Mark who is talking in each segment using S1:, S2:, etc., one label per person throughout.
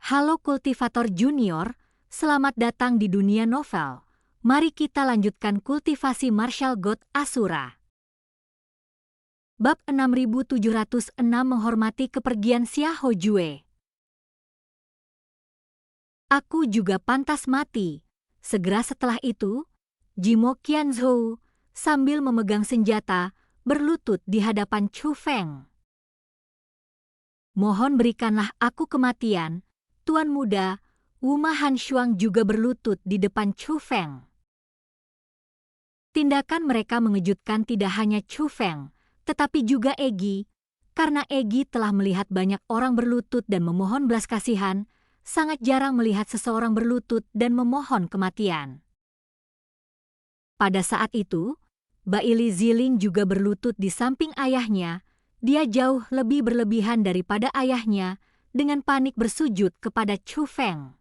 S1: Halo kultivator junior, selamat datang di dunia novel. Mari kita lanjutkan kultivasi Martial God Asura. Bab 6706 menghormati kepergian Xiahou Jue. Aku juga pantas mati. Segera setelah itu, Jimo Qianzhou sambil memegang senjata berlutut di hadapan Chu Feng. Mohon berikanlah aku kematian. Tuan muda, Wuma Hanshuang juga berlutut di depan Chu Feng. Tindakan mereka mengejutkan tidak hanya Chu Feng, tetapi juga Egi, karena Egi telah melihat banyak orang berlutut dan memohon belas kasihan, sangat jarang melihat seseorang berlutut dan memohon kematian. Pada saat itu, Baili Zilin juga berlutut di samping ayahnya. Dia jauh lebih berlebihan daripada ayahnya, dengan panik bersujud kepada Chu Feng.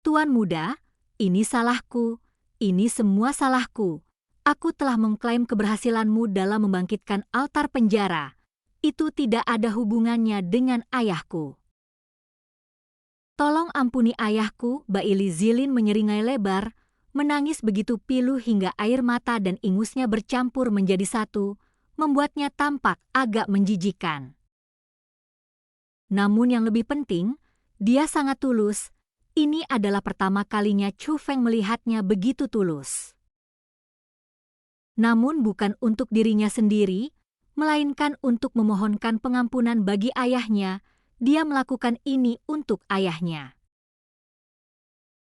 S1: Tuan muda, ini salahku, ini semua salahku. Aku telah mengklaim keberhasilanmu dalam membangkitkan altar penjara. Itu tidak ada hubungannya dengan ayahku. Tolong ampuni ayahku, Baili Zilin menyeringai lebar, menangis begitu pilu hingga air mata dan ingusnya bercampur menjadi satu, membuatnya tampak agak menjijikan. Namun yang lebih penting, dia sangat tulus. Ini adalah pertama kalinya Chu Feng melihatnya begitu tulus. Namun bukan untuk dirinya sendiri, melainkan untuk memohonkan pengampunan bagi ayahnya. Dia melakukan ini untuk ayahnya.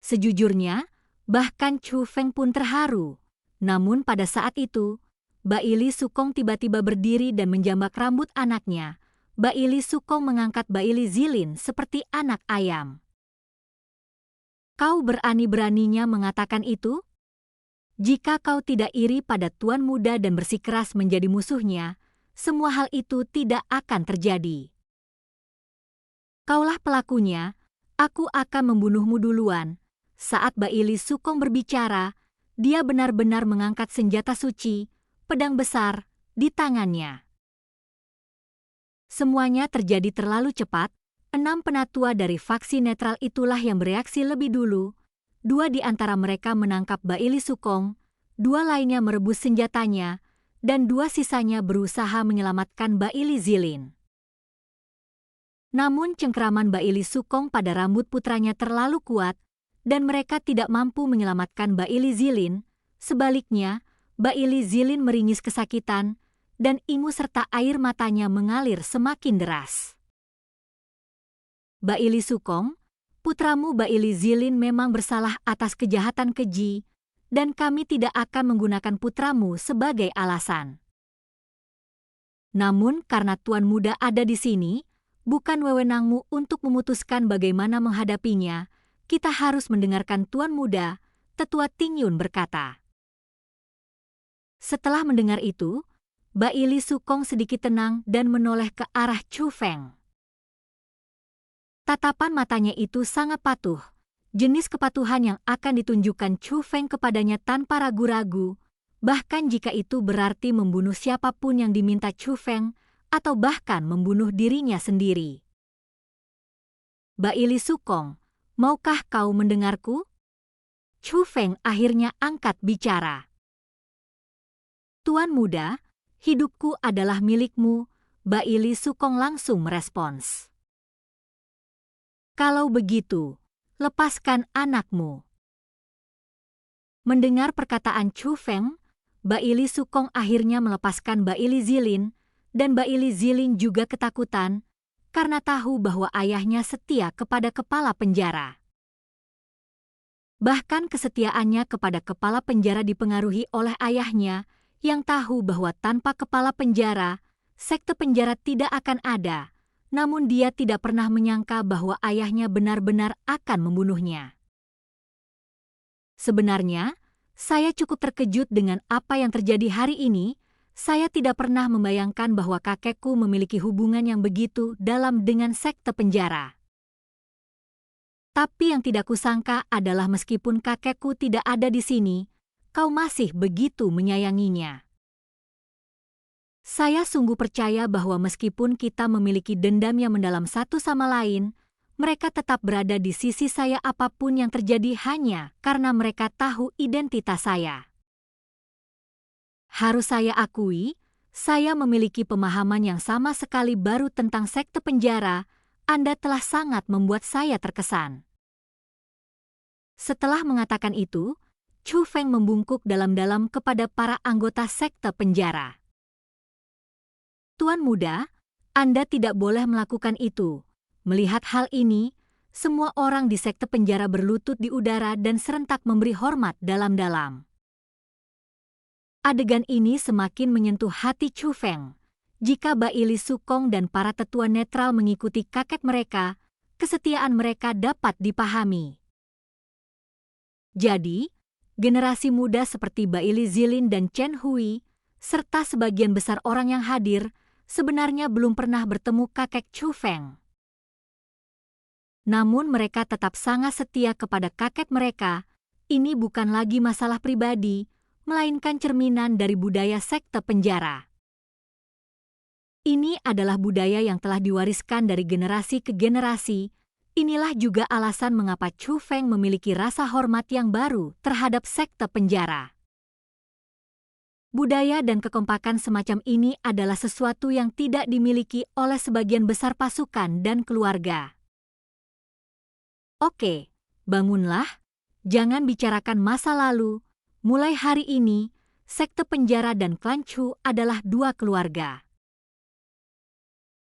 S1: Sejujurnya, bahkan Chu Feng pun terharu. Namun pada saat itu, Baili Sukong tiba-tiba berdiri dan menjambak rambut anaknya. Baili Sukong mengangkat Baili Zilin seperti anak ayam. Kau berani-beraninya mengatakan itu? Jika kau tidak iri pada tuan muda dan bersikeras menjadi musuhnya, semua hal itu tidak akan terjadi. Kaulah pelakunya, aku akan membunuhmu duluan. Saat Baili Sukong berbicara, dia benar-benar mengangkat senjata suci, pedang besar, di tangannya. Semuanya terjadi terlalu cepat. 6 penatua dari faksi netral itulah yang bereaksi lebih dulu. 2 di antara mereka menangkap Baili Sukong, 2 lainnya merebus senjatanya, dan 2 sisanya berusaha menyelamatkan Baili Zilin. Namun cengkeraman Baili Sukong pada rambut putranya terlalu kuat, dan mereka tidak mampu menyelamatkan Baili Zilin. Sebaliknya, Baili Zilin meringis kesakitan, dan ingus serta air matanya mengalir semakin deras. Baili Sukong, putramu Baili Zilin memang bersalah atas kejahatan keji, dan kami tidak akan menggunakan putramu sebagai alasan. Namun karena tuan muda ada di sini, bukan wewenangmu untuk memutuskan bagaimana menghadapinya, kita harus mendengarkan tuan muda, Tetua Tingyun berkata. Setelah mendengar itu, Baili Sukong sedikit tenang dan menoleh ke arah Chu Feng. Tatapan matanya itu sangat patuh, jenis kepatuhan yang akan ditunjukkan Chu Feng kepadanya tanpa ragu-ragu, bahkan jika itu berarti membunuh siapapun yang diminta Chu Feng, atau bahkan membunuh dirinya sendiri. Baili Sukong, maukah kau mendengarku? Chu Feng akhirnya angkat bicara. Tuan muda, hidupku adalah milikmu, Baili Sukong langsung merespons. Kalau begitu, lepaskan anakmu. Mendengar perkataan Chu Feng, Baili Sukong akhirnya melepaskan Baili Zilin, dan Baili Zilin juga ketakutan, karena tahu bahwa ayahnya setia kepada kepala penjara. Bahkan kesetiaannya kepada kepala penjara dipengaruhi oleh ayahnya, yang tahu bahwa tanpa kepala penjara, sekte penjara tidak akan ada, namun dia tidak pernah menyangka bahwa ayahnya benar-benar akan membunuhnya. Sebenarnya, saya cukup terkejut dengan apa yang terjadi hari ini. Saya tidak pernah membayangkan bahwa kakekku memiliki hubungan yang begitu dalam dengan sekte penjara. Tapi yang tidak kusangka adalah meskipun kakekku tidak ada di sini, kau masih begitu menyayanginya. Saya sungguh percaya bahwa meskipun kita memiliki dendam yang mendalam satu sama lain, mereka tetap berada di sisi saya apapun yang terjadi hanya karena mereka tahu identitas saya. Harus saya akui, saya memiliki pemahaman yang sama sekali baru tentang sekte penjara. Anda telah sangat membuat saya terkesan. Setelah mengatakan itu, Chu Feng membungkuk dalam-dalam kepada para anggota sekte penjara. Tuan muda, Anda tidak boleh melakukan itu. Melihat hal ini, semua orang di sekte penjara berlutut di udara dan serentak memberi hormat dalam-dalam. Adegan ini semakin menyentuh hati Chu Feng. Jika Baili Sukong dan para tetua netral mengikuti kakek mereka, kesetiaan mereka dapat dipahami. Jadi, generasi muda seperti Baili Zilin dan Chen Hui, serta sebagian besar orang yang hadir, sebenarnya belum pernah bertemu kakek Chu Feng. Namun mereka tetap sangat setia kepada kakek mereka. Ini bukan lagi masalah pribadi, melainkan cerminan dari budaya sekte penjara. Ini adalah budaya yang telah diwariskan dari generasi ke generasi. Inilah juga alasan mengapa Chu Feng memiliki rasa hormat yang baru terhadap sekte penjara. Budaya dan kekompakan semacam ini adalah sesuatu yang tidak dimiliki oleh sebagian besar pasukan dan keluarga. Oke, bangunlah, jangan bicarakan masa lalu. Mulai hari ini, sekte penjara dan klan Chu adalah dua keluarga.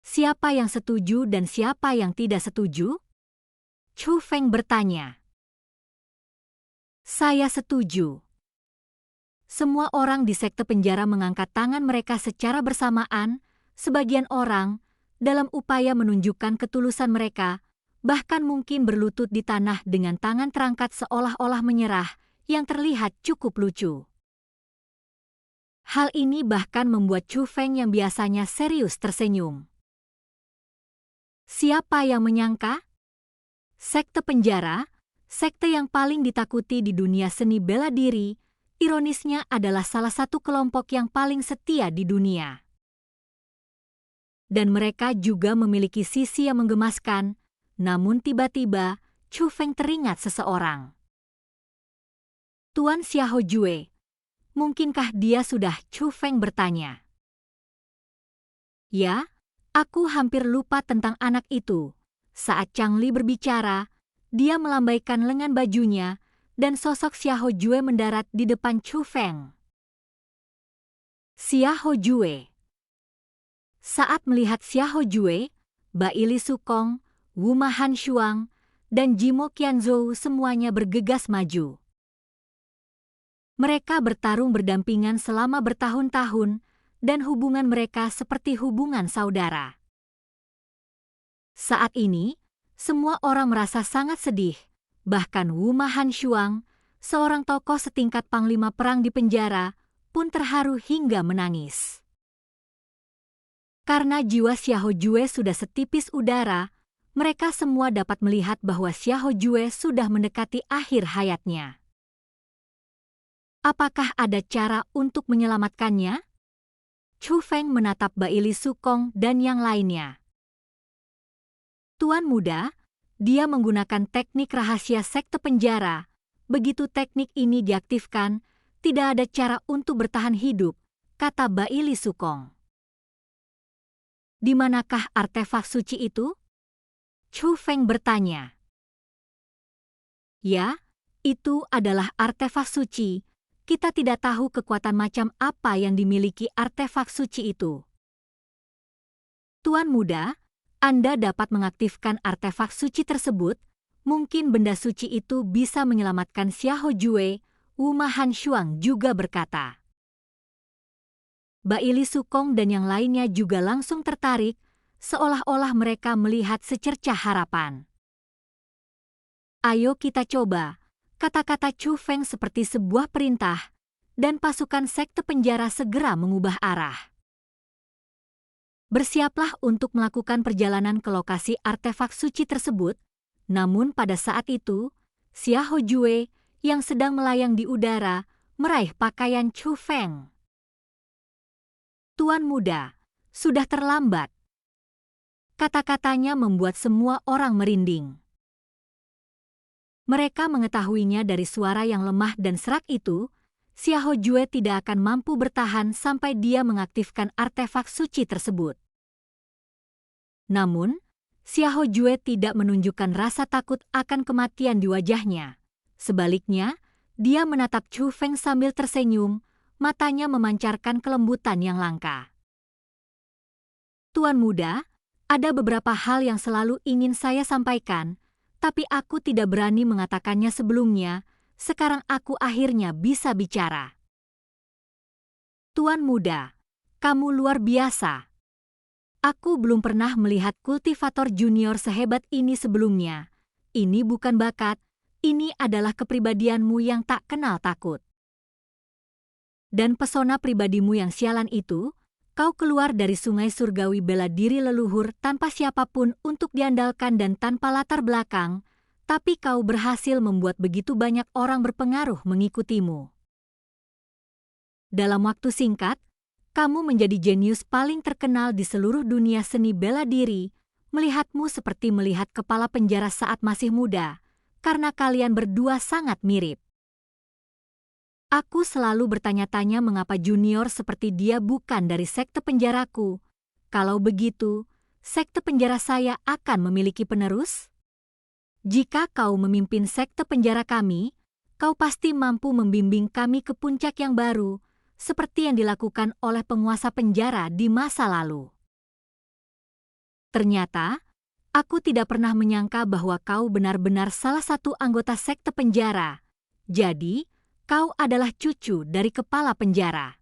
S1: Siapa yang setuju dan siapa yang tidak setuju? Chu Feng bertanya. Saya setuju. Semua orang di sekte penjara mengangkat tangan mereka secara bersamaan, sebagian orang, dalam upaya menunjukkan ketulusan mereka, bahkan mungkin berlutut di tanah dengan tangan terangkat seolah-olah menyerah, yang terlihat cukup lucu. Hal ini bahkan membuat Chu Feng yang biasanya serius tersenyum. Siapa yang menyangka? Sekte penjara, sekte yang paling ditakuti di dunia seni bela diri, ironisnya adalah salah satu kelompok yang paling setia di dunia. Dan mereka juga memiliki sisi yang menggemaskan. Namun tiba-tiba, Chu Feng teringat seseorang. Tuan Xiahou Jue, mungkinkah dia sudah? Chu Feng bertanya. Ya, aku hampir lupa tentang anak itu. Saat Chang Li berbicara, dia melambaikan lengan bajunya, dan sosok Xiahou Jue mendarat di depan Chu Feng. Xiahou Jue. Saat melihat Xiahou Jue, Baili Sukong, Wu Ma Han Shuang, dan Jimo Qianzhou semuanya bergegas maju. Mereka bertarung berdampingan selama bertahun-tahun, dan hubungan mereka seperti hubungan saudara. Saat ini, semua orang merasa sangat sedih, bahkan Wu Ma Han Shuang, seorang tokoh setingkat panglima perang di penjara, pun terharu hingga menangis. Karena jiwa Xiahou Jue sudah setipis udara, mereka semua dapat melihat bahwa Xiahou Jue sudah mendekati akhir hayatnya. Apakah ada cara untuk menyelamatkannya? Chu Feng menatap Baili Sukong dan yang lainnya. Tuan muda, dia menggunakan teknik rahasia sekte penjara. Begitu teknik ini diaktifkan, tidak ada cara untuk bertahan hidup, kata Baili Sukong. Di manakah artefak suci itu? Chu Feng bertanya. Ya, itu adalah artefak suci. Kita tidak tahu kekuatan macam apa yang dimiliki artefak suci itu. Tuan muda, Anda dapat mengaktifkan artefak suci tersebut. Mungkin benda suci itu bisa menyelamatkan Xiahou Jue. Wu Ma Han Shuang juga berkata. Baili Sukong dan yang lainnya juga langsung tertarik, seolah-olah mereka melihat secercah harapan. Ayo kita coba, kata-kata Chu Feng seperti sebuah perintah, dan pasukan sekte penjara segera mengubah arah. Bersiaplah untuk melakukan perjalanan ke lokasi artefak suci tersebut, namun pada saat itu, Xiahou Jue yang sedang melayang di udara meraih pakaian Chu Feng. Tuan muda, sudah terlambat. Kata-katanya membuat semua orang merinding. Mereka mengetahuinya dari suara yang lemah dan serak itu, Xiahou Jue tidak akan mampu bertahan sampai dia mengaktifkan artefak suci tersebut. Namun, Xiahou Jue tidak menunjukkan rasa takut akan kematian di wajahnya. Sebaliknya, dia menatap Chu Feng sambil tersenyum, matanya memancarkan kelembutan yang langka. Tuan muda, ada beberapa hal yang selalu ingin saya sampaikan, tapi aku tidak berani mengatakannya sebelumnya. Sekarang aku akhirnya bisa bicara. Tuan muda, kamu luar biasa. Aku belum pernah melihat kultivator junior sehebat ini sebelumnya. Ini bukan bakat, ini adalah kepribadianmu yang tak kenal takut. Dan pesona pribadimu yang sialan itu, kau keluar dari sungai surgawi bela diri leluhur tanpa siapapun untuk diandalkan dan tanpa latar belakang, tapi kau berhasil membuat begitu banyak orang berpengaruh mengikutimu. Dalam waktu singkat, kamu menjadi jenius paling terkenal di seluruh dunia seni bela diri. Melihatmu seperti melihat kepala penjara saat masih muda, karena kalian berdua sangat mirip. Aku selalu bertanya-tanya mengapa junior seperti dia bukan dari sekte penjaraku. Kalau begitu, sekte penjara saya akan memiliki penerus? Jika kau memimpin sekte penjara kami, kau pasti mampu membimbing kami ke puncak yang baru, seperti yang dilakukan oleh penguasa penjara di masa lalu. Ternyata, aku tidak pernah menyangka bahwa kau benar-benar salah satu anggota sekte penjara. Jadi, kau adalah cucu dari kepala penjara.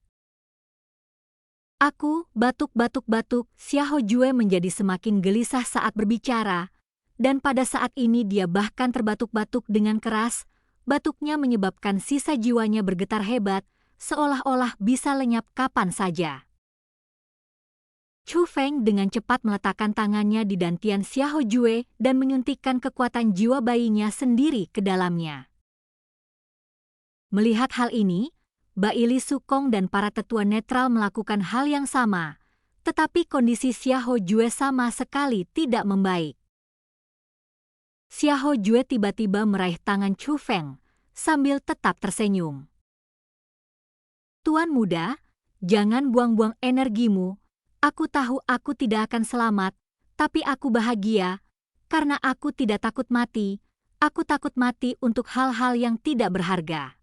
S1: Aku batuk-batuk-batuk. Xiahou Jue menjadi semakin gelisah saat berbicara, dan pada saat ini dia bahkan terbatuk-batuk dengan keras. Batuknya menyebabkan sisa jiwanya bergetar hebat, seolah-olah bisa lenyap kapan saja. Chu Feng dengan cepat meletakkan tangannya di dantian Xiahou Jue dan menyuntikkan kekuatan jiwa bayinya sendiri ke dalamnya. Melihat hal ini, Baili Sukong dan para tetua netral melakukan hal yang sama, tetapi kondisi Xiahou Jue sama sekali tidak membaik. Xiahou Jue tiba-tiba meraih tangan Chu Feng, sambil tetap tersenyum. Tuan muda, jangan buang-buang energimu. Aku tahu aku tidak akan selamat, tapi aku bahagia, karena aku tidak takut mati. Aku takut mati untuk hal-hal yang tidak berharga.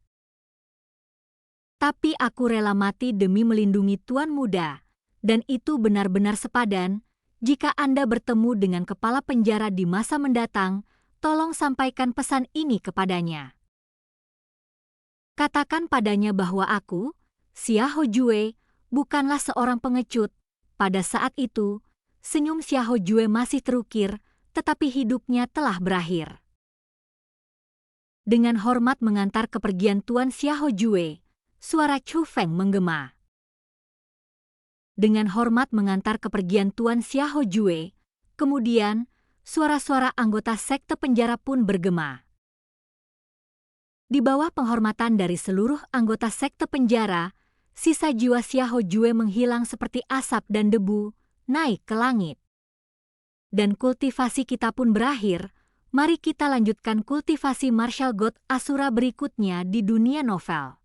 S1: Tapi aku rela mati demi melindungi Tuan muda, dan itu benar-benar sepadan. Jika Anda bertemu dengan kepala penjara di masa mendatang, tolong sampaikan pesan ini kepadanya. Katakan padanya bahwa aku, Xiahou Jue, bukanlah seorang pengecut. Pada saat itu, senyum Xiahou Jue masih terukir, tetapi hidupnya telah berakhir. Dengan hormat mengantar kepergian Tuan Xiahou Jue, suara Chu Feng menggema. Dengan hormat mengantar kepergian Tuan Xiahou Jue, kemudian suara-suara anggota sekte penjara pun bergema. Di bawah penghormatan dari seluruh anggota sekte penjara, sisa jiwa Xiahou Jue menghilang seperti asap dan debu, naik ke langit. Dan kultivasi kita pun berakhir. Mari kita lanjutkan kultivasi martial god Asura berikutnya di dunia novel.